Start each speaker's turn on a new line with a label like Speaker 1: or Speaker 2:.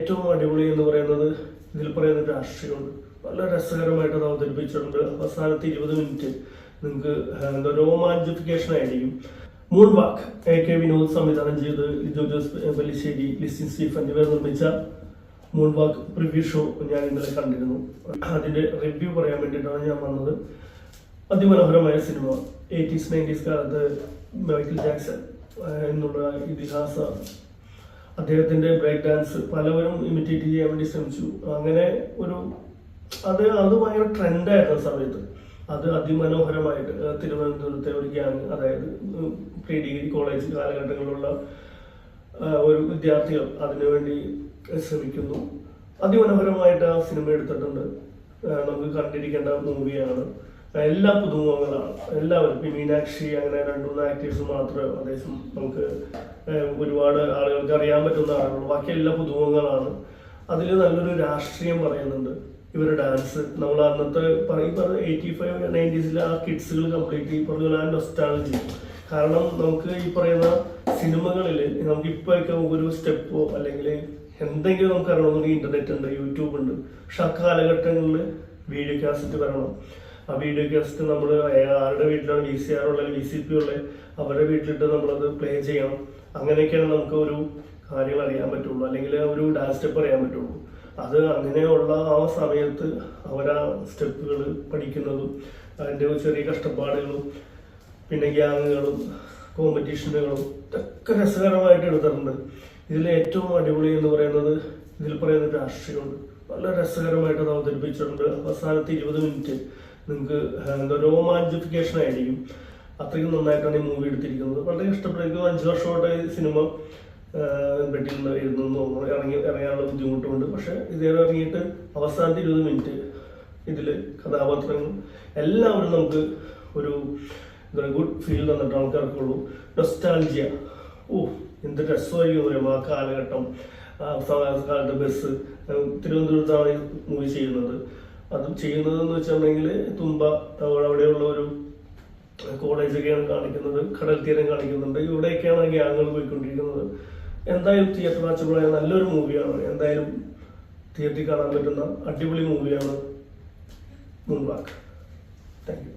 Speaker 1: ഏറ്റവും അടിപൊളി എന്ന് പറയുന്നത് ഇതിൽ പറയുന്ന രാഷ്ട്രീയമുണ്ട്. വളരെ രസകരമായിട്ട് അത് അവതരിപ്പിച്ചിട്ടുണ്ട്. അവസാനത്തെ 20 മിനിറ്റ് നിങ്ങൾക്ക് എന്താ രോമാഞ്ചിഫിക്കേഷൻ ആയിരിക്കും. മൂൺ വാക്ക് AK വിനോദ് സംവിധാനം ചെയ്ത് ലിജോ ജോസ് പല്ലിശ്ശേരി, ലിസിൻ സ്റ്റീഫൻ എന്നിവർ നിർമ്മിച്ച മൂൺ വാക്ക് പ്രിവ്യൂ ഷോ ഞാൻ ഇന്നലെ കണ്ടിരുന്നു. അതിന്റെ റിവ്യൂ പറയാൻ വേണ്ടിയിട്ടാണ് ഞാൻ വന്നത്. അതിമനോഹരമായ സിനിമ. 80s 90s കാലത്ത് മൈക്കിൾ ജാക്സൺ എന്നുള്ള ഇതിഹാസ അദ്ദേഹത്തിന്റെ ബ്രേക്ക് ഡാൻസ് പലവരും ഇമിറ്റേറ്റ് ചെയ്യാൻ വേണ്ടി ശ്രമിച്ചു. അങ്ങനെ അത് ഭയങ്കര ട്രെൻഡായിരുന്ന സമയത്ത് അത് അതിമനോഹരമായിട്ട് തിരുവനന്തപുരത്തെ ഒരു ഗ്യാങ്, അതായത് പ്രീ ഡിഗ്രി കോളേജ് കാലഘട്ടങ്ങളിലുള്ള ഒരു വിദ്യാർത്ഥികൾ അതിനുവേണ്ടി ശ്രമിക്കുന്നു. അതിമനോഹരമായിട്ട് ആ സിനിമ എടുത്തിട്ടുണ്ട്. നമുക്ക് കണ്ടിരിക്കേണ്ട മൂവിയാണ്. എല്ലാ പുതുമുഖങ്ങളാണ് എല്ലാവരും. മീനാക്ഷി അങ്ങനെ 2-3 ആക്ടേഴ്സ് മാത്രമേ അതേസം നമുക്ക് ഒരുപാട് ആളുകൾക്ക് അറിയാൻ പറ്റുന്ന ആളുകൾ. ബാക്കി എല്ലാ പുതുമുഖങ്ങളാണ്. അതിൽ നല്ലൊരു രാഷ്ട്രീയം പറയുന്നുണ്ട്. ഇവരുടെ ഡാൻസ് നമ്മൾ അന്നത്തെ 85 90s ആ കിഡ്സുകൾ കംപ്ലീറ്റ് ഈ പറഞ്ഞ പോലെ നൊസ്റ്റാൾജി. കാരണം നമുക്ക് ഈ പറയുന്ന സിനിമകളിൽ നമുക്ക് ഇപ്പോഴൊക്കെ ഒരു സ്റ്റെപ്പോ അല്ലെങ്കിൽ എന്തെങ്കിലും നമുക്ക് അറിയണമെന്നുണ്ടെങ്കിൽ ഇന്റർനെറ്റ് ഉണ്ട്, യൂട്യൂബ് ഉണ്ട്. പക്ഷെ ആ കാലഘട്ടങ്ങളിൽ വീഡിയോ കാസറ്റ് വരണം. ആ വീഡിയോ കാസറ്റ് നമ്മൾ ആരുടെ വീട്ടിലാണ് VCR ഉള്ളത്, VCP ഉള്ളത്, അവരുടെ വീട്ടിലിട്ട് നമ്മളത് പ്ലേ ചെയ്യണം. അങ്ങനെയൊക്കെയാണ് നമുക്ക് ഒരു കാര്യങ്ങൾ അറിയാൻ പറ്റുള്ളൂ, അല്ലെങ്കിൽ ഒരു ഡാൻസ് സ്റ്റെപ്പ് അറിയാൻ പറ്റുള്ളൂ. അത് അങ്ങനെയുള്ള ആ സമയത്ത് അവരാ സ്റ്റെപ്പുകൾ പഠിക്കുന്നതും അതിൻ്റെ ചെറിയ കഷ്ടപ്പാടുകളും പിന്നെ ഗ്യാങ്ങുകളും കോമ്പറ്റീഷനുകളും ഇതൊക്കെ രസകരമായിട്ട് എടുത്തിട്ടുണ്ട്. ഇതിൽ ഏറ്റവും അടിപൊളി എന്ന് പറയുന്നത് ഇതിൽ പറയുന്ന രാഷ്ട്രീയമുണ്ട്. വളരെ രസകരമായിട്ട് അത് അവതരിപ്പിച്ചിട്ടുണ്ട്. അവസാനത്തെ 20 മിനിറ്റ് നിങ്ങൾക്ക് എന്താ രോമാഞ്ചിഫിക്കേഷൻ ആയിരിക്കും. അത്രയ്ക്കും നന്നായിട്ടാണ് ഈ മൂവി എടുത്തിരിക്കുന്നത്. വളരെ ഇഷ്ടപ്പെടുന്നത്. 5 വർഷമായിട്ട് ഈ സിനിമ ബെഡിൽ ഇരുന്നു ഇറങ്ങാനുള്ള ബുദ്ധിമുട്ടുമുണ്ട്. പക്ഷെ ഇത് ഇറങ്ങിയിട്ട് അവസാനത്തെ 20 മിനിറ്റ് ഇതിൽ കഥാപാത്രങ്ങൾ എല്ലാവരും നമുക്ക് ഒരു ഗുഡ് ഫീൽ തന്നിട്ട് ആൾക്കാർക്കുള്ളൂ. നൊസ്റ്റാൾജിയ. എന്ത് രസമായിരിക്കും പറയാം ആ കാലഘട്ടം. കാലത്തെ ബസ് തിരുവനന്തപുരത്താണ് മൂവി ചെയ്യുന്നത്. അതും ചെയ്യുന്നതെന്ന് വെച്ചിട്ടുണ്ടെങ്കിൽ തുമ്പ അവിടെയുള്ള ഒരു കോളേജൊക്കെയാണ് കാണിക്കുന്നത്, കടൽ തീരം കാണിക്കുന്നുണ്ട്. ഇവിടെയൊക്കെയാണ് ഗ്യാങ്ങുകൾ പോയിക്കൊണ്ടിരിക്കുന്നത്. എന്തായാലും തിയേറ്റർ വാച്ചബിളായ നല്ലൊരു മൂവിയാണ്. എന്തായാലും തിയേറ്ററിൽ കാണാൻ പറ്റുന്ന അടിപൊളി മൂവിയാണ് മൂൺ വാക്ക്. Thank you.